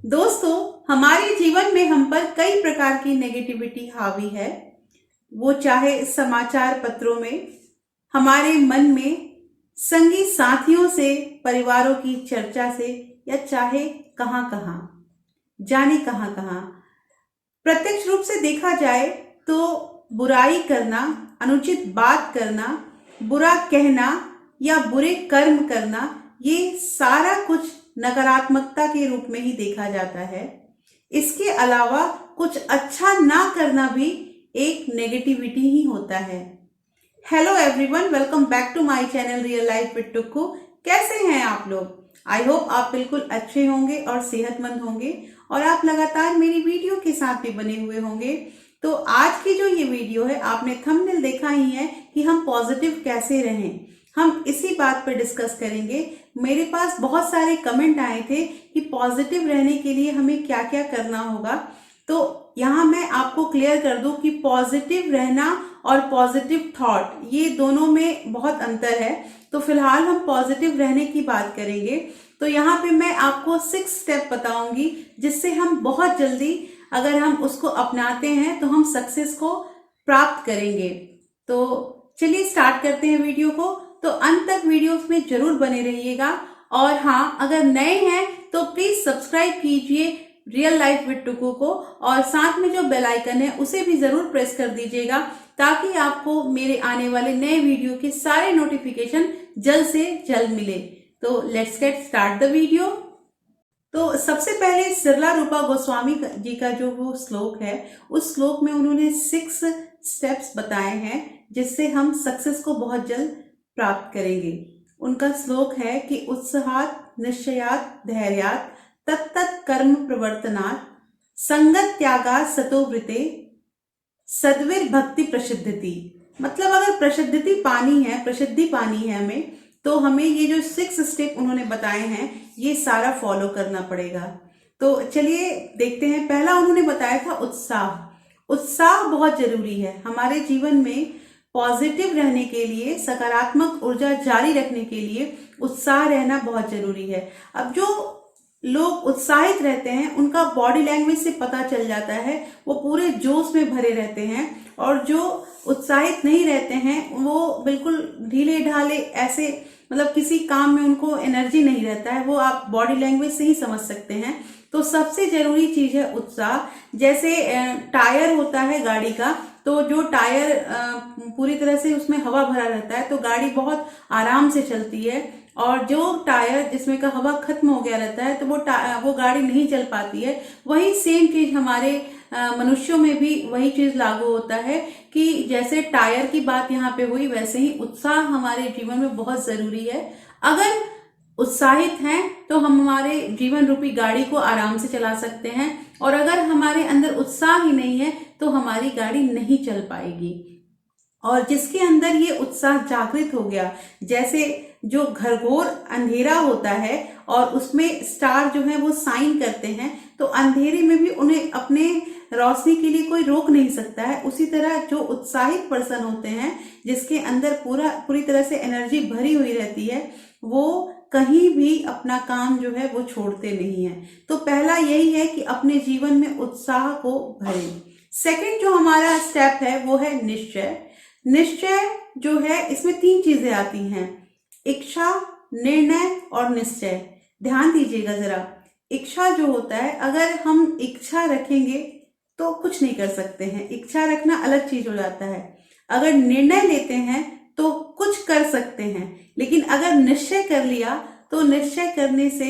दोस्तों, हमारे जीवन में हम पर कई प्रकार की नेगेटिविटी हावी है। वो चाहे समाचार पत्रों में, हमारे मन में, संगी साथियों से, परिवारों की चर्चा से, या चाहे कहाँ कहाँ, जाने कहाँ कहाँ। प्रत्यक्ष रूप से देखा जाए तो बुराई करना, अनुचित बात करना, बुरा कहना या बुरे कर्म करना, ये सारा कुछ नकारात्मकता के रूप में ही देखा जाता है। इसके अलावा कुछ अच्छा ना करना भी एक नेगेटिविटी ही होता है। Hello everyone, welcome back to my channel real life with Tukku. कैसे हैं आप लोग? आई होप आप बिल्कुल अच्छे होंगे और सेहतमंद होंगे और आप लगातार मेरी वीडियो के साथ भी बने हुए होंगे। तो आज की जो ये वीडियो है, आपने थंबनेल देखा ही है कि हम पॉजिटिव कैसे रहें। हम इसी बात पर डिस्कस करेंगे। मेरे पास बहुत सारे कमेंट आए थे कि पॉजिटिव रहने के लिए हमें क्या क्या करना होगा। तो यहाँ मैं आपको क्लियर कर दूं कि पॉजिटिव रहना और पॉजिटिव थॉट, ये दोनों में बहुत अंतर है। तो फिलहाल हम पॉजिटिव रहने की बात करेंगे। तो यहाँ पे मैं आपको 6 स्टेप बताऊंगी जिससे हम बहुत जल्दी, अगर हम उसको अपनाते हैं तो हम सक्सेस को प्राप्त करेंगे। तो चलिए स्टार्ट करते हैं वीडियो को। तो अंत तक वीडियोस में जरूर बने रहिएगा। और हाँ, अगर नए हैं तो प्लीज सब्सक्राइब कीजिए रियल लाइफ विद टुक्कू को, और साथ में जो बेल आइकन है उसे भी जरूर प्रेस कर दीजिएगा ताकि आपको मेरे आने वाले नए वीडियो के सारे नोटिफिकेशन जल्द से जल्द मिले। तो let's get start the video. तो सबसे पहले सिरला रूपा गोस्वामी जी का जो वो श्लोक है, उस श्लोक में उन्होंने 6 स्टेप्स बताए हैं जिससे हम सक्सेस को बहुत जल्द प्राप्त करेंगे। उनका श्लोक है कि उत्साहात निश्चयात धैर्यात तत्तत् कर्म प्रवर्तनात् संगत त्यागात् सतोवृते सद्विर भक्ति प्रसिद्धति। मतलब अगर प्रसिद्धि पानी है हमें, तो हमें ये जो 6 स्टेप उन्होंने बताए हैं ये सारा फॉलो करना पड़ेगा। तो चलिए देखते हैं। पहला उन्होंने बताया था उत्साह। उत्साह बहुत जरूरी है हमारे जीवन में। पॉजिटिव रहने के लिए, सकारात्मक ऊर्जा जारी रखने के लिए उत्साह रहना बहुत जरूरी है। अब जो लोग उत्साहित रहते हैं उनका बॉडी लैंग्वेज से पता चल जाता है, वो पूरे जोश में भरे रहते हैं। और जो उत्साहित नहीं रहते हैं वो बिल्कुल ढीले ढाले, ऐसे मतलब किसी काम में उनको एनर्जी नहीं रहता है, वो आप बॉडी लैंग्वेज से ही समझ सकते हैं। तो सबसे जरूरी चीज है उत्साह। जैसे टायर होता है गाड़ी का, तो जो टायर पूरी तरह से उसमें हवा भरा रहता है तो गाड़ी बहुत आराम से चलती है, और जो टायर जिसमें का हवा खत्म हो गया रहता है तो वो गाड़ी नहीं चल पाती है। वही सेम चीज हमारे मनुष्यों में भी वही चीज लागू होता है कि जैसे टायर की बात यहाँ पे हुई, वैसे ही उत्साह हमारे जीवन में बहुत जरूरी है। अगर उत्साहित हैं तो हम हमारे जीवन रूपी गाड़ी को आराम से चला सकते हैं, और अगर हमारे अंदर उत्साह ही नहीं है तो हमारी गाड़ी नहीं चल पाएगी। और जिसके अंदर ये उत्साह जागृत हो गया, जैसे जो घरघोर अंधेरा होता है और उसमें स्टार जो है वो साइन करते हैं, तो अंधेरे में भी उन्हें अपने रोशनी के लिए कोई रोक नहीं सकता है। उसी तरह जो उत्साहित पर्सन होते हैं, जिसके अंदर पूरी तरह से एनर्जी भरी हुई रहती है, वो कहीं भी अपना काम जो है वो छोड़ते नहीं है। तो पहला यही है कि अपने जीवन में उत्साह को भरें। सेकंड जो हमारा स्टेप है वो है निश्चय। निश्चय जो है, इसमें 3 चीजें आती हैं: इच्छा, निर्णय और निश्चय। ध्यान दीजिएगा जरा। इच्छा जो होता है, अगर हम इच्छा रखेंगे तो कुछ नहीं कर सकते हैं, इच्छा रखना अलग चीज हो जाता है। अगर निर्णय लेते हैं तो कुछ कर सकते हैं, लेकिन अगर निश्चय कर लिया तो निश्चय करने से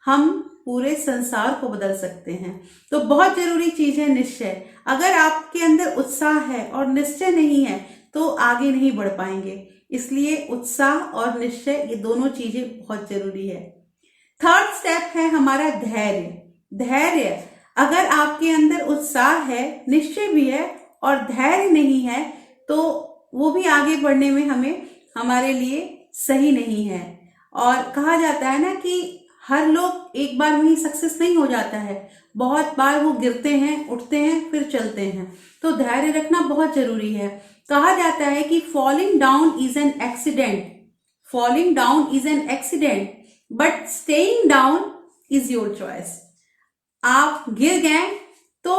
हम पूरे संसार को बदल सकते हैं। तो बहुत जरूरी चीज है निश्चय। अगर आपके अंदर उत्साह है और निश्चय नहीं है तो आगे नहीं बढ़ पाएंगे। इसलिए उत्साह और निश्चय, ये दोनों चीजें बहुत जरूरी है। थर्ड स्टेप है हमारा धैर्य। धैर्य, अगर आपके अंदर उत्साह है, निश्चय भी है और धैर्य नहीं है, तो वो भी आगे बढ़ने में हमारे लिए सही नहीं है। और कहा जाता है ना कि हर लोग एक बार में ही सक्सेस नहीं हो जाता है, बहुत बार वो गिरते हैं, उठते हैं, फिर चलते हैं। तो धैर्य रखना बहुत जरूरी है। कहा जाता है कि falling down is an accident, falling down is an accident, but staying down is your choice. आप गिर गए तो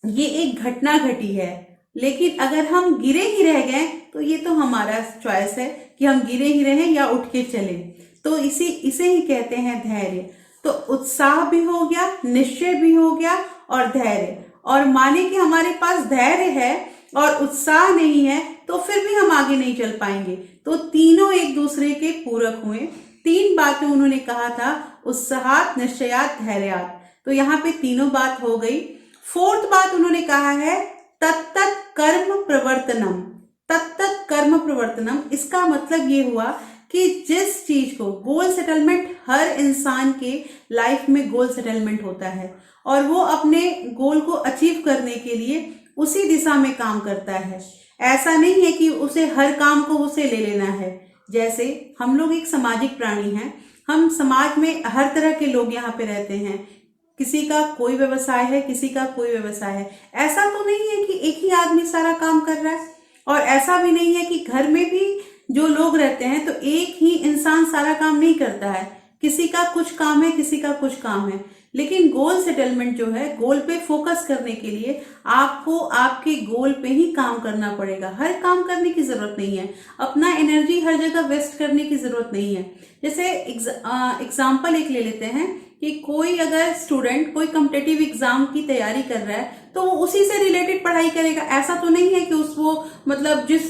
ये एक घटना घटी है, लेकिन अगर हम गिरे ही रह गए तो ये तो हमारा चॉइस है कि हम गिरे ही रहें या उठ के चलें। तो इसे ही कहते हैं धैर्य। तो उत्साह भी हो गया, निश्चय भी हो गया और धैर्य। और माने कि हमारे पास धैर्य है और उत्साह नहीं है तो फिर भी हम आगे नहीं चल पाएंगे। तो तीनों एक दूसरे के पूरक हुए। 3 बातें उन्होंने कहा था, उत्साहात, निश्चयात, धैर्यात। तो यहाँ पे तीनों बात हो गई। 4th बात उन्होंने कहा है तत्तत् कर्म प्रवर्तनम। तत्तत् कर्म प्रवर्तनम, इसका मतलब ये हुआ कि जिस चीज को गोल सेटलमेंट, हर इंसान के लाइफ में गोल सेटलमेंट होता है और वो अपने गोल को अचीव करने के लिए उसी दिशा में काम करता है। ऐसा नहीं है कि उसे हर काम को उसे ले लेना है। जैसे हम लोग एक सामाजिक प्राणी हैं, हम समाज में हर तरह के लोग यहाँ पे रहते हैं। किसी का कोई व्यवसाय है, किसी का कोई व्यवसाय है। ऐसा तो नहीं है कि एक ही आदमी सारा काम कर रहा है, और ऐसा भी नहीं है कि घर में भी जो लोग रहते हैं तो एक ही इंसान सारा काम नहीं करता है। किसी का कुछ काम है, किसी का कुछ काम है। लेकिन गोल सेटलमेंट जो है, गोल पे फोकस करने के लिए आपको आपके गोल पे ही काम करना पड़ेगा। हर काम करने की जरूरत नहीं है, अपना एनर्जी हर जगह वेस्ट करने की जरूरत नहीं है। जैसे एग्जाम्पल एक ले लेते हैं कि कोई अगर स्टूडेंट कोई कॉम्पिटिटिव एग्जाम की तैयारी कर रहा है तो वो उसी से रिलेटेड पढ़ाई करेगा। ऐसा तो नहीं है कि वो मतलब जिस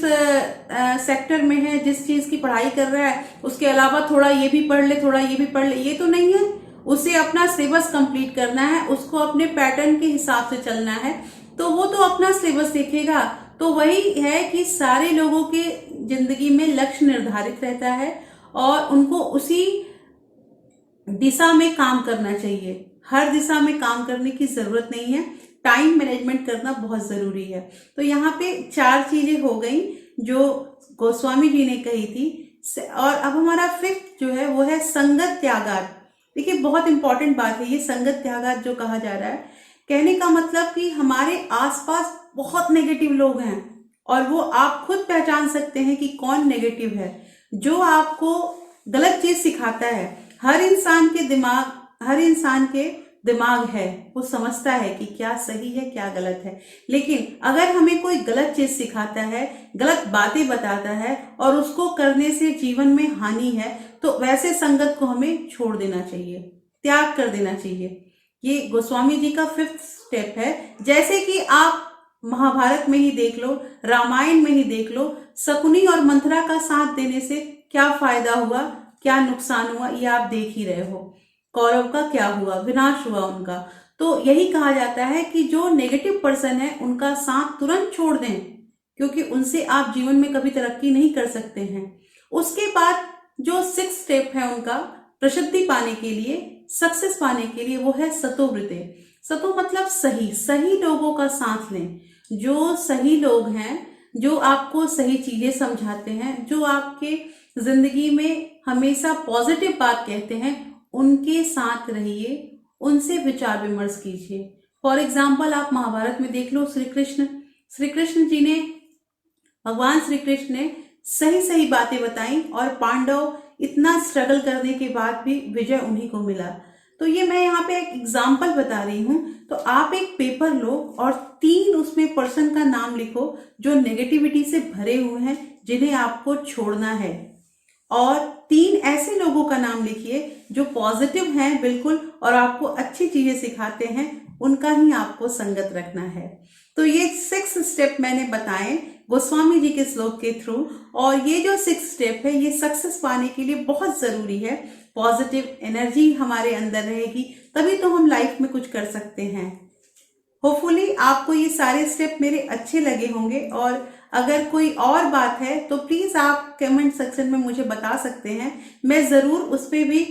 सेक्टर में है, जिस चीज की पढ़ाई कर रहा है, उसके अलावा थोड़ा ये भी पढ़ ले, थोड़ा ये भी पढ़ ले, ये तो नहीं है। उसे अपना सिलेबस कंप्लीट करना है, उसको अपने पैटर्न के हिसाब से चलना है, तो वो तो अपना सिलेबस देखेगा। तो वही है कि सारे लोगों के जिंदगी में लक्ष्य निर्धारित रहता है और उनको उसी दिशा में काम करना चाहिए। हर दिशा में काम करने की जरूरत नहीं है, टाइम मैनेजमेंट करना बहुत जरूरी है। तो यहाँ पे 4 चीजें हो गई जो गोस्वामी जी ने कही थी। और अब हमारा 5th जो है वो है संगत त्यागात। देखिए बहुत इंपॉर्टेंट बात है ये संगत त्यागात जो कहा जा रहा है। कहने का मतलब कि हमारे आसपास बहुत नेगेटिव लोग हैं और वो आप खुद पहचान सकते हैं कि कौन नेगेटिव है, जो आपको गलत चीज सिखाता है। हर इंसान के दिमाग है, वो समझता है कि क्या सही है क्या गलत है। लेकिन अगर हमें कोई गलत चीज सिखाता है, गलत बातें बताता है और उसको करने से जीवन में हानि है, तो वैसे संगत को हमें छोड़ देना चाहिए, त्याग कर देना चाहिए। ये गोस्वामी जी का 5th स्टेप है। जैसे कि आप महाभारत में ही देख लो, रामायण में ही देख लो, शकुनी और मंथरा का साथ देने से क्या फायदा हुआ, क्या नुकसान हुआ, ये आप देख ही रहे हो। कौरव का क्या हुआ, विनाश हुआ उनका। तो यही कहा जाता है कि जो नेगेटिव पर्सन है उनका साथ तुरंत छोड़ दें, क्योंकि उनसे आप जीवन में कभी तरक्की नहीं कर सकते हैं। उसके बाद जो 6th स्टेप है उनका प्रसिद्धि पाने के लिए, सक्सेस पाने के लिए, वो है सतोवृत्ति। सतो मतलब सही लोगों का साथ लें। जो सही लोग हैं, जो आपको सही चीजें समझाते हैं, जो आपके जिंदगी में हमेशा पॉजिटिव बात कहते हैं, उनके साथ रहिए, उनसे विचार विमर्श कीजिए। फॉर एग्जाम्पल आप महाभारत में देख लो, भगवान श्री कृष्ण ने सही बातें बताई और पांडव इतना स्ट्रगल करने के बाद भी विजय उन्हीं को मिला। तो ये मैं यहाँ पे एक एग्जाम्पल बता रही हूँ। तो आप एक पेपर लो और 3 उसमें पर्सन का नाम लिखो जो नेगेटिविटी से भरे हुए हैं, जिन्हें आपको छोड़ना है, और 3 ऐसे लोगों का नाम लिखिए जो पॉजिटिव हैं बिल्कुल और आपको अच्छी चीजें सिखाते हैं, उनका ही आपको संगत रखना है। तो ये 6 स्टेप मैंने बताए गोस्वामी जी के श्लोक के थ्रू, और ये जो 6 स्टेप है ये सक्सेस पाने के लिए बहुत जरूरी है। पॉजिटिव एनर्जी हमारे अंदर रहेगी तभी तो हम लाइफ में कुछ कर सकते हैं। होपफुली आपको ये सारे स्टेप मेरे अच्छे लगे होंगे, और अगर कोई और बात है तो प्लीज आप कमेंट सेक्शन में मुझे बता सकते हैं, मैं जरूर उस पर भी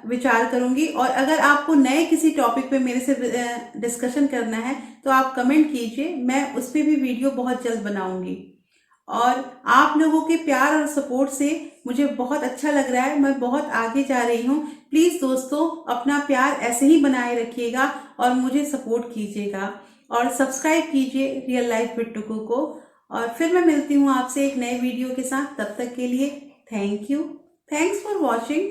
विचार करूंगी। और अगर आपको नए किसी टॉपिक पे मेरे से डिस्कशन करना है तो आप कमेंट कीजिए, मैं उस पर भी वीडियो बहुत जल्द बनाऊंगी। और आप लोगों के प्यार और सपोर्ट से मुझे बहुत अच्छा लग रहा है, मैं बहुत आगे जा रही हूँ। प्लीज दोस्तों अपना प्यार ऐसे ही बनाए रखिएगा और मुझे सपोर्ट कीजिएगा, और सब्सक्राइब कीजिए रियल लाइफ विद टुकू को। और फिर मैं मिलती हूँ आपसे एक नए वीडियो के साथ। तब तक के लिए thank you, thanks for watching.